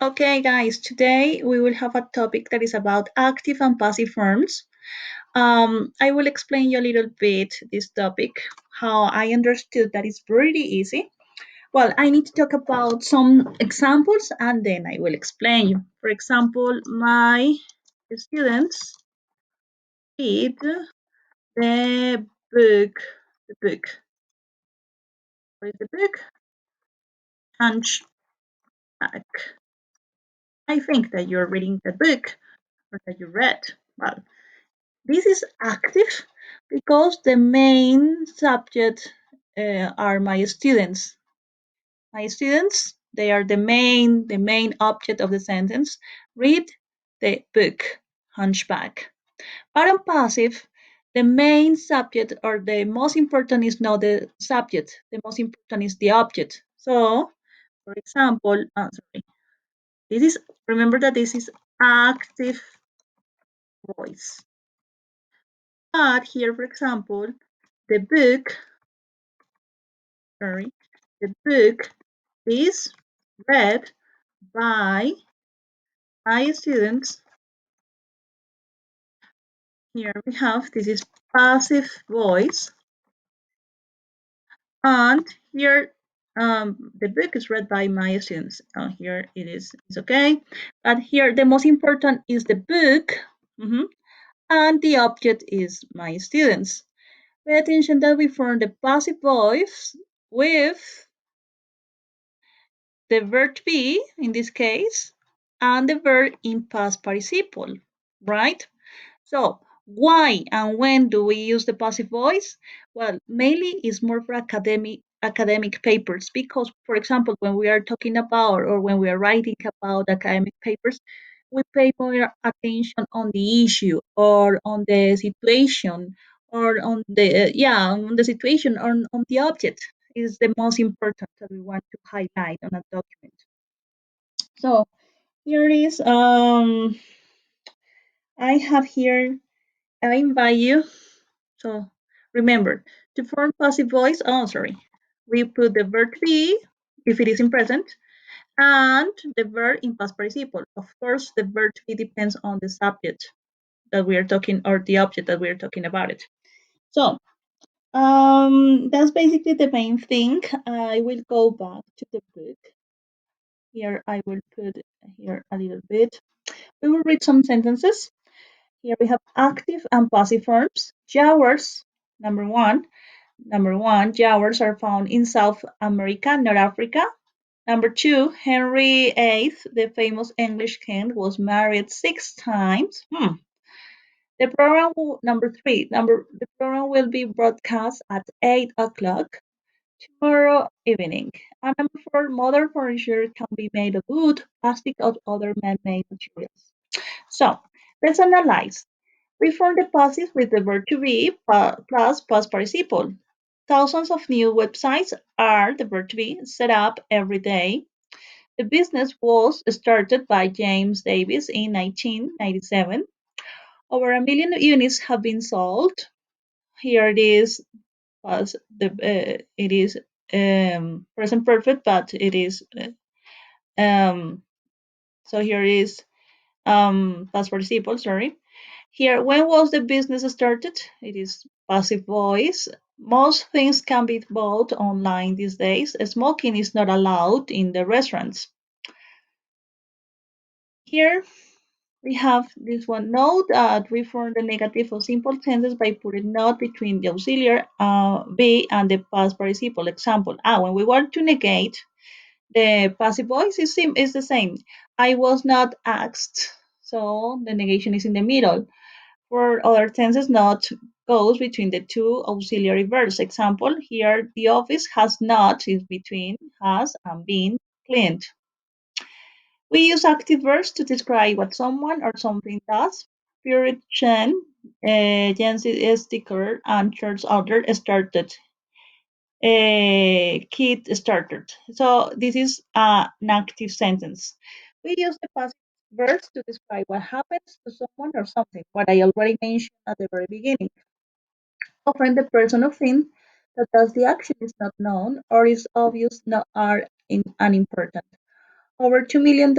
Okay, guys, today we will have a topic that is about active and passive verbs. I will explain you a little bit this topic, how I understood that it's pretty easy. Well, I need to talk about some examples and then I will explain you. For example, my students read the book. The book. What is the book? Hunchback. I think that you're reading the book or that you read. Well, this is active because the main subject are my students. My students, they are the main object of the sentence. Read the book, Hunchback. But on passive, the main subject or the most important is not the subject. The most important is the object. So, for example, sorry, this is remember that this is active voice. But here, for example, the book, sorry, the book is read by my students. Here we have, this is passive voice. And here, the book is read by my students. Here it is, it's okay. But here, the most important is the book, and the object is my students. Pay attention that we form the passive voice with the verb to be in this case and the verb in past participle, right? So why and when do we use the passive voice? Well, mainly it's more for academic papers because, for example, when we are talking about or when we are writing about academic papers, we pay more attention on the issue or on the situation or on the situation on the object is the most important that we want to highlight on a document. So here is I have here I invite you. So remember to form passive voice. Oh, sorry. We put the verb to be if it is in present and the verb in past participle. Of course, the verb to be depends on the subject that we are talking or the object that we are talking about it. So that's basically the main thing. I will go back to the book. Here I will put here a little bit. We will read some sentences. Here we have active and passive verbs. Jaguars, number one. Number one, jaguars are found in South America, not Africa. Number two, Henry VIII, the famous English king, was married 6 times. The program number three, the program will be broadcast at 8 o'clock tomorrow evening. And number four, modern furniture can be made of wood, plastic, or other man-made materials. So let's analyze. We form the passive with the verb to be plus past participle. Thousands of new websites are the verb to be set up every day. The business was started by James Davis in 1997. Over 1 million units have been sold. Here it is, it is present perfect, but it is so here is past participle. Sorry. Here, when was the business started? It is passive voice. Most things can be bought online these days. Smoking is not allowed in the restaurants. Here we have this one. Note that we form the negative of simple tenses by putting not between the auxiliary be and the past participle. Example, when we want to negate, the passive voice is the same. I was not asked. So the negation is in the middle. For other tenses, not goes between the two auxiliary verbs. Example, here the office has not is between has and been cleaned. We use active verbs to describe what someone or something does. Spirit Chen, Jensi sticker, and church order started. Kid started. So this is an active sentence. We use the passive verbs to describe what happens to someone or something, what I already mentioned at the very beginning. Often the person or thing that does the action is not known or is obvious not are unimportant. Over $2 million